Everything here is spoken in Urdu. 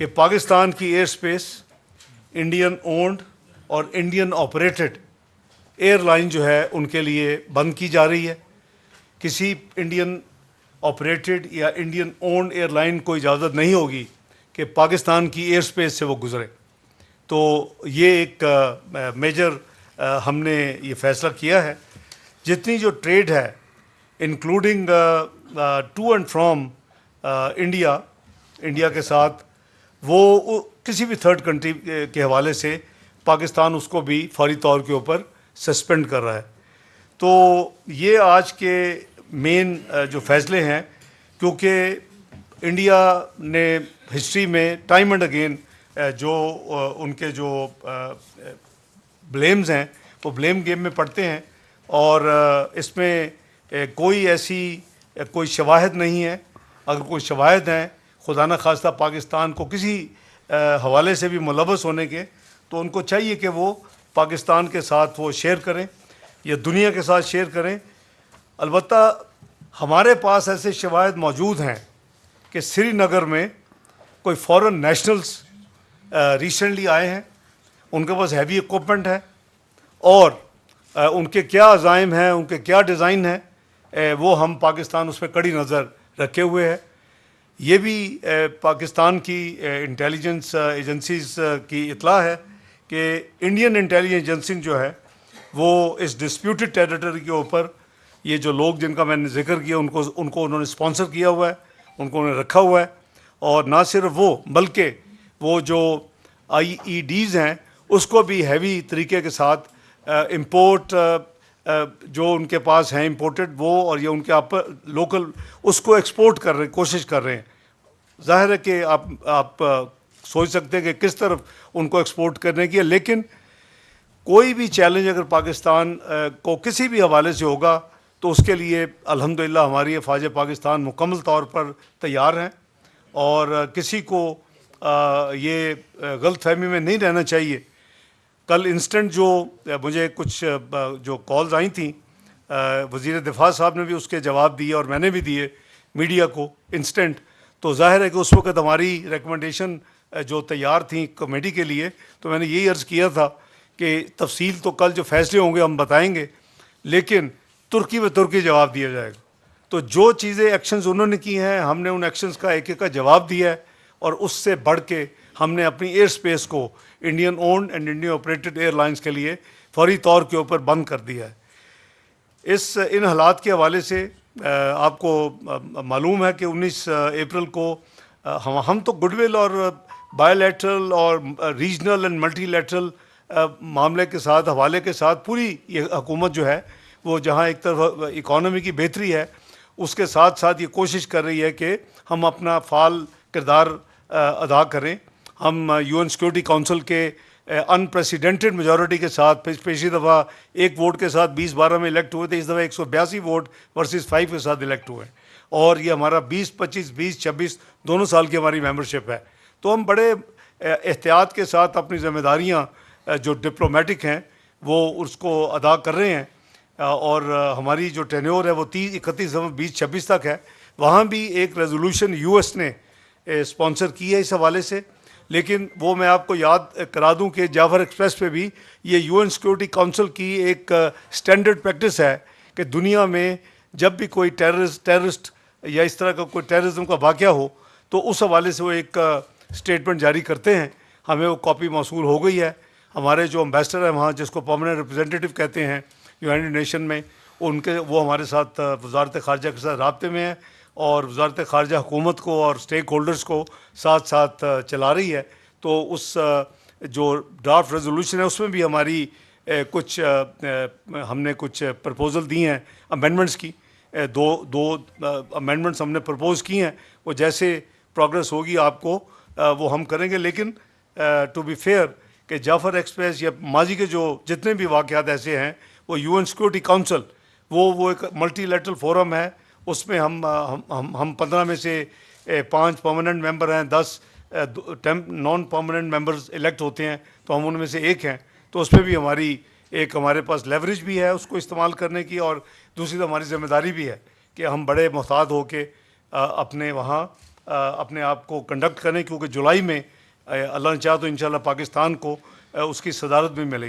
کہ پاکستان کی ایئر سپیس انڈین اونڈ اور انڈین آپریٹڈ ایئر لائن جو ہے ان کے لیے بند کی جا رہی ہے. کسی انڈین آپریٹڈ یا انڈین اونڈ ایئر لائن کو اجازت نہیں ہوگی کہ پاکستان کی ایئر سپیس سے وہ گزرے. تو یہ ایک میجر ہم نے یہ فیصلہ کیا ہے. جتنی جو ٹریڈ ہے including to and from India کے ساتھ، وہ کسی بھی تھرڈ کنٹری کے حوالے سے پاکستان اس کو بھی فوری طور کے اوپر سسپینڈ کر رہا ہے. تو یہ آج کے مین جو فیصلے ہیں، کیونکہ انڈیا نے ہسٹری میں ٹائم اینڈ اگین جو ان کے جو بلیمز ہیں وہ بلیم گیم میں پڑتے ہیں، اور اس میں کوئی کوئی شواہد نہیں ہے. اگر کوئی شواہد ہیں خدا نہ خواستہ پاکستان کو کسی حوالے سے بھی ملوث ہونے کے، تو ان کو چاہیے کہ وہ پاکستان کے ساتھ وہ شیئر کریں یا دنیا کے ساتھ شیئر کریں. البتہ ہمارے پاس ایسے شواہد موجود ہیں کہ سری نگر میں کوئی فورن نیشنلز ریسنٹلی آئے ہیں، ان کے پاس ہیوی اکوپمنٹ ہے، اور ان کے کیا عزائم ہیں، ان کے کیا ڈیزائن ہیں، وہ ہم پاکستان اس پہ کڑی نظر رکھے ہوئے ہے. یہ بھی پاکستان کی انٹیلیجنس ایجنسیز کی اطلاع ہے کہ انڈین انٹیلیجنس ایجنسی جو ہے وہ اس ڈسپیوٹڈ ٹیریٹری کے اوپر یہ جو لوگ جن کا میں نے ذکر کیا ان کو انہوں نے اسپانسر کیا ہوا ہے، ان کو انہوں نے رکھا ہوا ہے. اور نہ صرف وہ بلکہ وہ جو آئی ای ڈیز ہیں اس کو بھی ہیوی طریقے کے ساتھ امپورٹ جو ان کے پاس ہیں امپورٹڈ وہ، اور یہ ان کے لوکل اس کو ایکسپورٹ کر رہے کوشش کر رہے ہیں. ظاہر ہے کہ آپ سوچ سکتے ہیں کہ کس طرف ان کو ایکسپورٹ کرنے کی ہے. لیکن کوئی بھی چیلنج اگر پاکستان کو کسی بھی حوالے سے ہوگا تو اس کے لیے الحمدللہ ہماری افواج پاکستان مکمل طور پر تیار ہیں، اور کسی کو یہ غلط فہمی میں نہیں رہنا چاہیے. کل انسٹنٹ جو مجھے کچھ جو کالز آئی تھیں، وزیر دفاع صاحب نے بھی اس کے جواب دیے اور میں نے بھی دیے میڈیا کو انسٹنٹ. تو ظاہر ہے کہ اس وقت ہماری ریکمنڈیشن جو تیار تھیں کمیٹی کے لیے، تو میں نے یہی عرض کیا تھا کہ تفصیل تو کل جو فیصلے ہوں گے ہم بتائیں گے، لیکن ترکی و ترکی جواب دیا جائے گا. تو جو چیزیں ایکشنز انہوں نے کی ہیں ہم نے ان ایکشنز کا ایک ایک کا جواب دیا ہے، اور اس سے بڑھ کے ہم نے اپنی ایئر سپیس کو Indian owned and Indian operated airlines کے لیے فوری طور کے اوپر بند کر دیا ہے. ان حالات کے حوالے سے آپ کو معلوم ہے کہ 19 اپریل کو ہم تو گڈ ول اور بائی لیٹرل اور ریجنل اینڈ ملٹی لیٹرل معاملے کے ساتھ حوالے کے ساتھ پوری یہ حکومت جو ہے وہ جہاں ایک طرف اکانومی کی بہتری ہے، اس کے ساتھ ساتھ یہ کوشش کر رہی ہے کہ ہم اپنا فعال کردار ادا کریں. ہم یو این سیکورٹی کونسل کے انپریسیڈنٹڈ میجورٹی کے ساتھ پچھلی دفعہ ایک ووٹ کے ساتھ 2012 میں الیکٹ ہوئے تھے، اس دفعہ 182 ووٹ ورسز 5 کے ساتھ الیکٹ ہوئے ہیں، اور یہ ہمارا 2025 2026 دونوں سال کی ہماری ممبرشپ ہے. تو ہم بڑے احتیاط کے ساتھ اپنی ذمہ داریاں جو ڈپلومیٹک ہیں وہ اس کو ادا کر رہے ہیں، اور ہماری جو ٹینیور ہے وہ 31 نومبر 2026 تک ہے. وہاں بھی ایک ریزولوشن یو ایس نے اسپانسر کی ہے اس حوالے سے، لیکن وہ میں آپ کو یاد کرا دوں کہ جعفر ایکسپریس پہ بھی یہ یو این سیکورٹی کونسل کی ایک سٹینڈرڈ پریکٹس ہے کہ دنیا میں جب بھی کوئی ٹیررسٹ یا اس طرح کا کوئی ٹیررزم کا واقعہ ہو تو اس حوالے سے وہ ایک اسٹیٹمنٹ جاری کرتے ہیں. ہمیں وہ کاپی موصول ہو گئی ہے. ہمارے جو امبیسڈر ہیں وہاں، جس کو پرماننٹ ریپرزینٹیٹو کہتے ہیں یونائٹڈ نیشن میں، وہ ہمارے ساتھ وزارت خارجہ کے ساتھ رابطے میں ہیں، اور وزارت خارجہ حکومت کو اور اسٹیک ہولڈرز کو ساتھ ساتھ چلا رہی ہے. تو اس جو ڈرافٹ ریزولوشن ہے اس میں بھی ہماری ہم نے کچھ پرپوزل دی ہیں امینڈمنٹس کی. دو امینڈمنٹس ہم نے پرپوز کی ہیں، وہ جیسے پروگرس ہوگی آپ کو وہ ہم کریں گے. لیکن ٹو بی فیئر کہ جعفر ایکسپریس یا ماضی کے جو جتنے بھی واقعات ایسے ہیں، وہ یو این سیکورٹی کونسل وہ ایک ملٹی لیٹرل فورم ہے. اس میں ہم 15 میں سے 5 پرماننٹ ممبر ہیں، 10 نان پرماننٹ ممبرز الیکٹ ہوتے ہیں، تو ہم ان میں سے ایک ہیں. تو اس پہ بھی ہمارے پاس لیوریج بھی ہے اس کو استعمال کرنے کی، اور دوسری تو ہماری ذمہ داری بھی ہے کہ ہم بڑے محتاط ہو کے اپنے وہاں اپنے آپ کو کنڈکٹ کریں، کیونکہ جولائی میں اللہ نے چاہا تو انشاءاللہ پاکستان کو اس کی صدارت بھی ملے گی۔